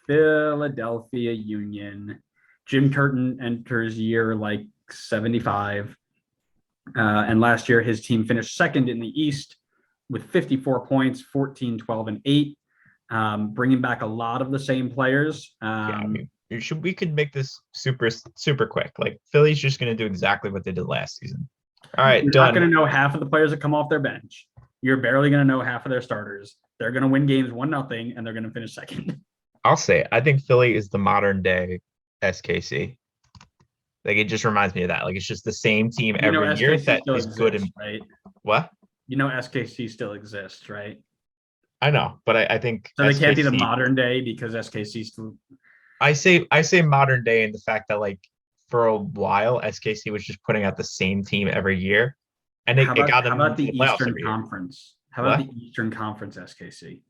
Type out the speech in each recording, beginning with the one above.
Philadelphia Union. Jim Curtin enters year like 75. And last year, his team finished second in the East with 54 points, 14, 12, and 8, bringing back a lot of the same players. Yeah, I mean, we could make this super quick. Like Philly's just going to do exactly what they did last season. All right, You're not done. going to know half of the players that come off their bench. You're barely going to know half of their starters. They're going to win games 1-0, and they're going to finish second. I'll say it. I think Philly is the modern day SKC. Like it just reminds me of that. Like it's just the same team every year SKC that still is exists, good. And right? what? SKC still exists, right? I know, but I think So they can't be the SKC. modern day because SKC still. I say modern day in the fact that like for a while SKC was just putting out the same team every year, and it got How them about into the the playoffs Eastern every year. Conference? How about What? the Eastern Conference SKC?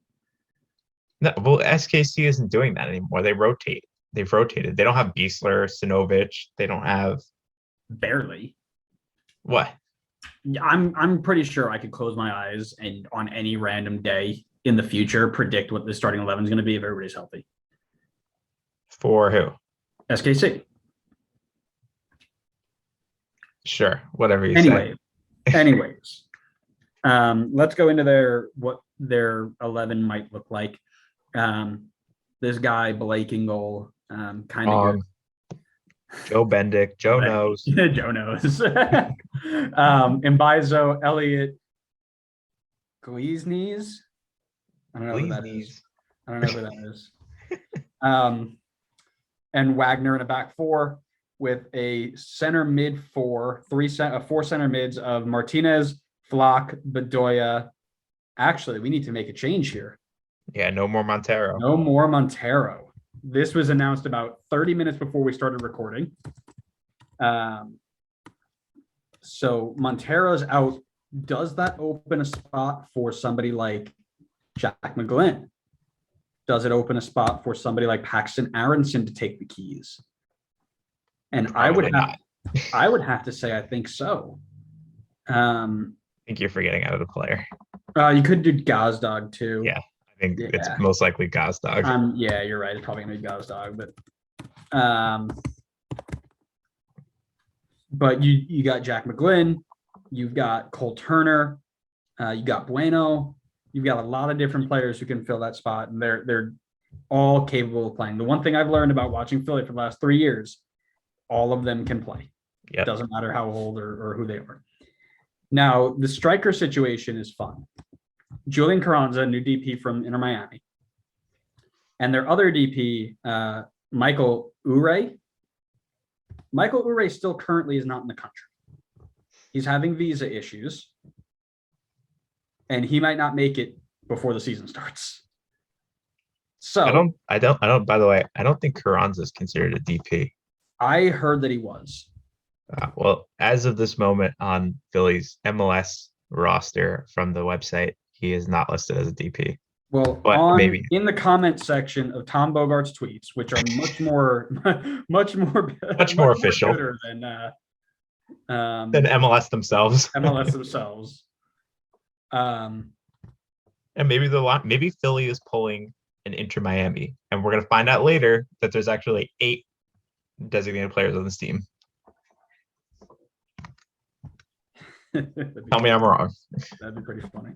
No, well, SKC isn't doing that anymore. They rotate. They've rotated. They don't have Beasler, Sinovich. They don't have Barely. what? I'm pretty sure I could close my eyes and on any random day in the future predict what the starting 11 is going to be if everybody's healthy. For who? SKC. Sure, whatever you say. Anyways, let's go into what their 11 might look like. This guy Blake in goal, kind of good. Joe Bendick. Joe knows. Joe knows. Mbizo, Elliott, Gleesnes. I don't know who that is. I don't know who that is. And Wagner in a back four with a center mid four, four center mids of Martinez, Flock, Bedoya. Actually, we need to make a change here. Yeah, no more Montero. No more Montero. This was announced about 30 minutes before we started recording. So Montero's out. Does that open a spot for somebody like Jack McGlynn? Does it open a spot for somebody like Paxton Aronson to take the keys? And Probably I would have to say I think so. I think you're forgetting out of the player. You could do Gazdag too. Yeah, I think it's most likely Gazdag. Yeah, you're right. It's probably gonna be Gazdag, but you got Jack McGlynn, you've got Cole Turner, you got Bueno. You've got a lot of different players who can fill that spot, and they're all capable of playing. The one thing I've learned about watching Philly for the last 3 years, all of them can play. Yep. It doesn't matter how old or who they are. Now, the striker situation is fun. Julian Carranza, new DP from Inter Miami. And their other DP, Michael Ure. Michael Ure still currently is not in the country. He's having visa issues. And he might not make it before the season starts. So I don't, by the way, I don't think Carranza is considered a DP. I heard that he was. Well, as of this moment on Philly's MLS roster from the website, he is not listed as a DP. Well, but maybe in the comment section of Tom Bogart's tweets, which are much more official than MLS themselves. And maybe Philly is pulling an Inter Miami, and we're gonna find out later that there's actually 8 designated players on this team. Tell me I'm wrong. That'd be pretty funny.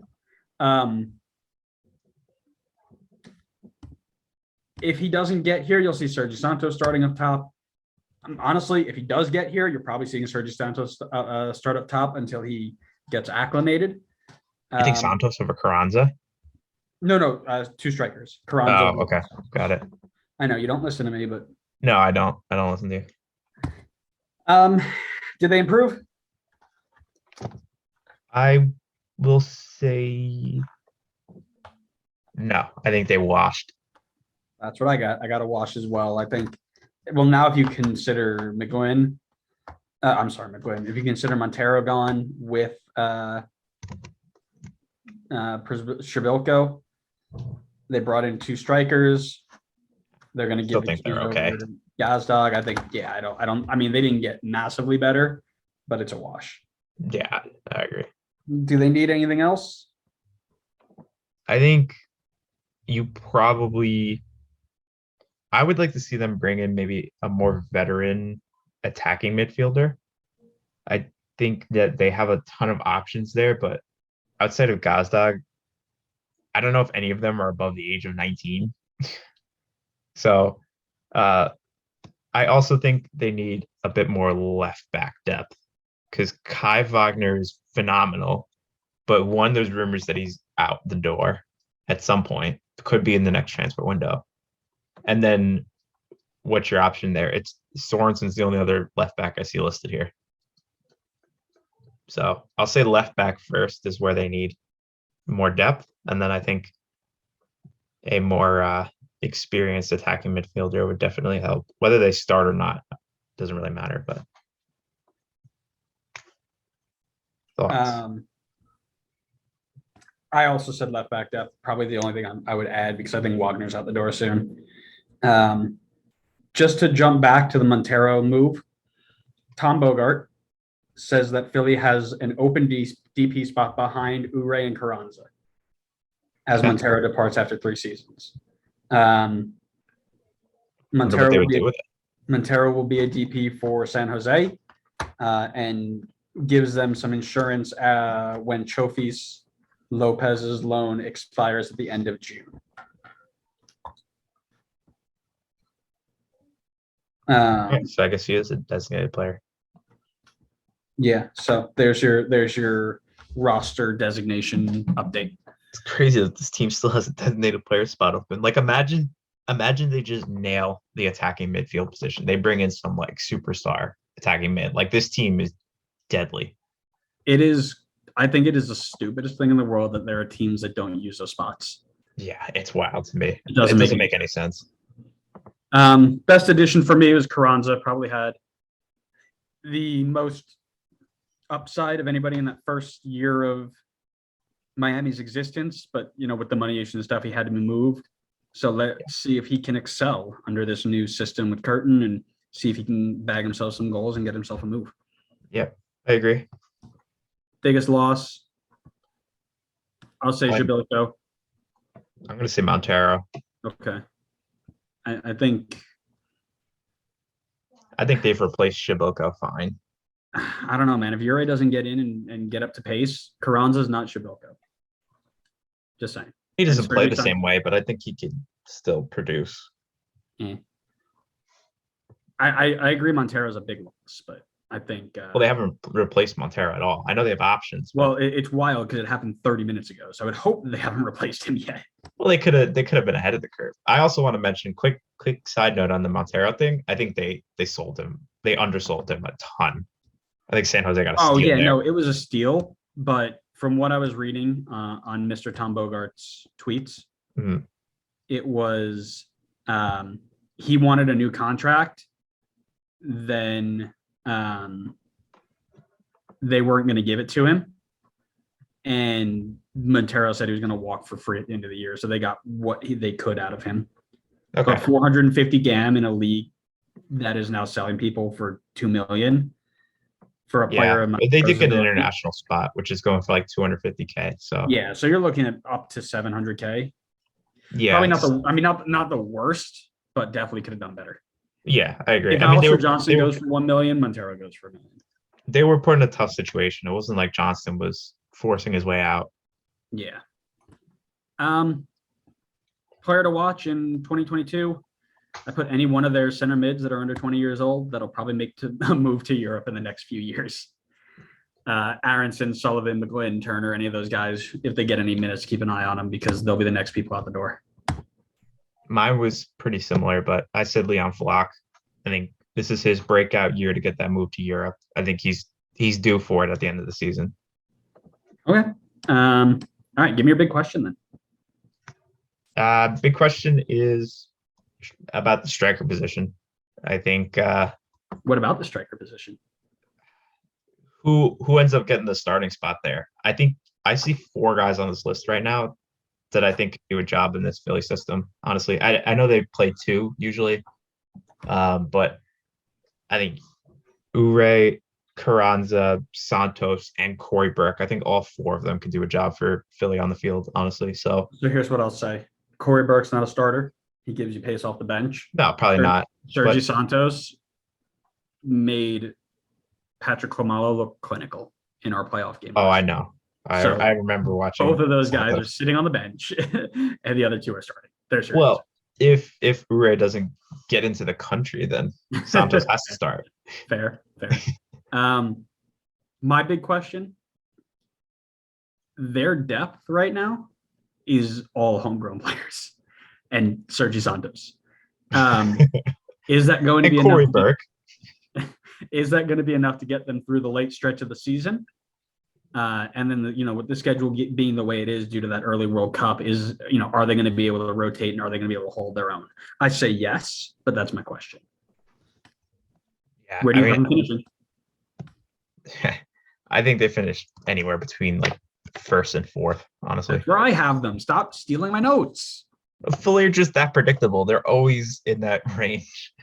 If he doesn't get here, you'll see Sergio Santos starting up top. Honestly, if he does get here, you're probably seeing Sergio Santos start up top until he gets acclimated. I think Santos over Carranza. No, 2 strikers. Carranza. Oh, okay, got it. I know you don't listen to me, but no, I don't listen to you. Did they improve? I will say no. I think they washed. That's what I got. I got a wash as well. I think. Well, now if you consider McGlynn, if you consider Montero gone with Shabilko, they brought in 2 strikers. They're going to give think they're okay. Gazdag. I think, I mean, they didn't get massively better, but it's a wash. Yeah, I agree. Do they need anything else? I think you probably I would like to see them bring in maybe a more veteran attacking midfielder. I think that they have a ton of options there, but outside of Gazdag, I don't know if any of them are above the age of 19. So uh, I also think they need a bit more left back depth because Kai Wagner is phenomenal. But one, there's rumors that he's out the door at some point. Could be in the next transfer window. And then what's your option there? It's Sorensen's the only other left back I see listed here. So I'll say left back first is where they need more depth. And then I think a more experienced attacking midfielder would definitely help. Whether they start or not doesn't really matter. But thoughts? I also said left back depth. Probably the only thing I would add because I think Wagner's out the door soon. Just to jump back to the Montero move, Tom Bogart says that Philly has an open DP spot behind Ure and Carranza as Montero departs after 3 seasons. Montero will be a DP for San Jose and gives them some insurance when Chofis Lopez's loan expires at the end of June. So I guess he is a designated player. Yeah, so there's your roster designation update. It's crazy that this team still has a designated player spot open. Like imagine they just nail the attacking midfield position. They bring in some like superstar attacking mid. Like this team is deadly. It is. I think it is the stupidest thing in the world that there are teams that don't use those spots. Yeah, it's wild to me. It doesn't make any sense. Best addition for me was Carranza. Probably had the most upside of anybody in that first year of Miami's existence, but with the money issue and stuff, he had to be moved. So let's see if he can excel under this new system with Curtin and see if he can bag himself some goals and get himself a move. Yep, I agree. Biggest loss, I'll say Jabilko. I'm going to say Montero. Okay. I think they've replaced Jabilko fine. I don't know, man. If Ure doesn't get in and get up to pace, Carranza's not Jabilko. Just saying. He doesn't play the same way, but I think he can still produce. Yeah. I agree Montero's a big loss, but I think well, they haven't replaced Montero at all. I know they have options. Well, it's wild because it happened 30 minutes ago. So I would hope they haven't replaced him yet. Well, they could have been ahead of the curve. I also want to mention quick side note on the Montero thing. I think they sold him. They undersold him a ton. I think San Jose got a steal. Oh yeah, there. No, it was a steal. But from what I was reading on Mr. Tom Bogart's tweets, it was he wanted a new contract. Then they weren't going to give it to him. And Montero said he was going to walk for free at the end of the year. So they got what they could out of him. Okay. But 450 GAM in a league that is now selling people for $2 million for a player. They did get an international spot, which is going for like 250K. So yeah, so you're looking at up to 700K. Yeah, probably not the worst, but definitely could have done better. Yeah, I agree. If Johnson goes for 1 million, Montero goes for $1 million. They were put in a tough situation. It wasn't like Johnston was forcing his way out. Yeah. Player to watch in 2022. I put any one of their center mids that are under 20 years old that'll probably make a move to Europe in the next few years. Aronson, Sullivan, McGlynn, Turner, any of those guys, if they get any minutes, keep an eye on them because they'll be the next people out the door. Mine was pretty similar, but I said Leon Flock. I think this is his breakout year to get that move to Europe. I think he's due for it at the end of the season. Okay. All right. Give me your big question then. Big question is about the striker position. I think. What about the striker position? Who ends up getting the starting spot there? I think I see 4 guys on this list right now that I think can do a job in this Philly system. Honestly, I know they play 2 usually, but I think Ure, Carranza, Santos, and Corey Burke. I think all 4 of them can do a job for Philly on the field. Honestly, so here's what I'll say: Corey Burke's not a starter. He gives you pace off the bench. No, probably not. Sergi but- Santos made Patrick Klamalo look clinical in our playoff game. Oh, I know. So, I remember watching. Both of those guys are Santos. sitting on the bench, and the other two are starting. They're Sergi. Well, if Ure doesn't get into the country, then Santos has to start. Fair. My big question: their depth right now is all homegrown players, and Sergi Santos. Is that going to And be Corey enough? Burke. Is that going to be enough to get them through the late stretch of the season? And then, with the schedule being the way it is due to that early World Cup, are they going to be able to rotate and are they going to be able to hold their own? I say yes, but that's my question. Yeah, Where do you have them finishing? I think they finished anywhere between like first and fourth, honestly. That's where I have them. Stop stealing my notes. Philly are just that predictable. They're always in that range.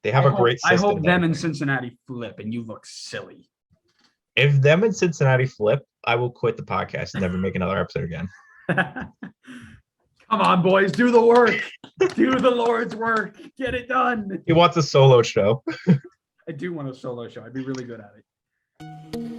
They have a great system. I hope them and Cincinnati flip and you look silly. If them and Cincinnati flip, I will quit the podcast and never make another episode again. Come on, boys. Do the work. Do the Lord's work. Get it done. He wants a solo show. I do want a solo show. I'd be really good at it.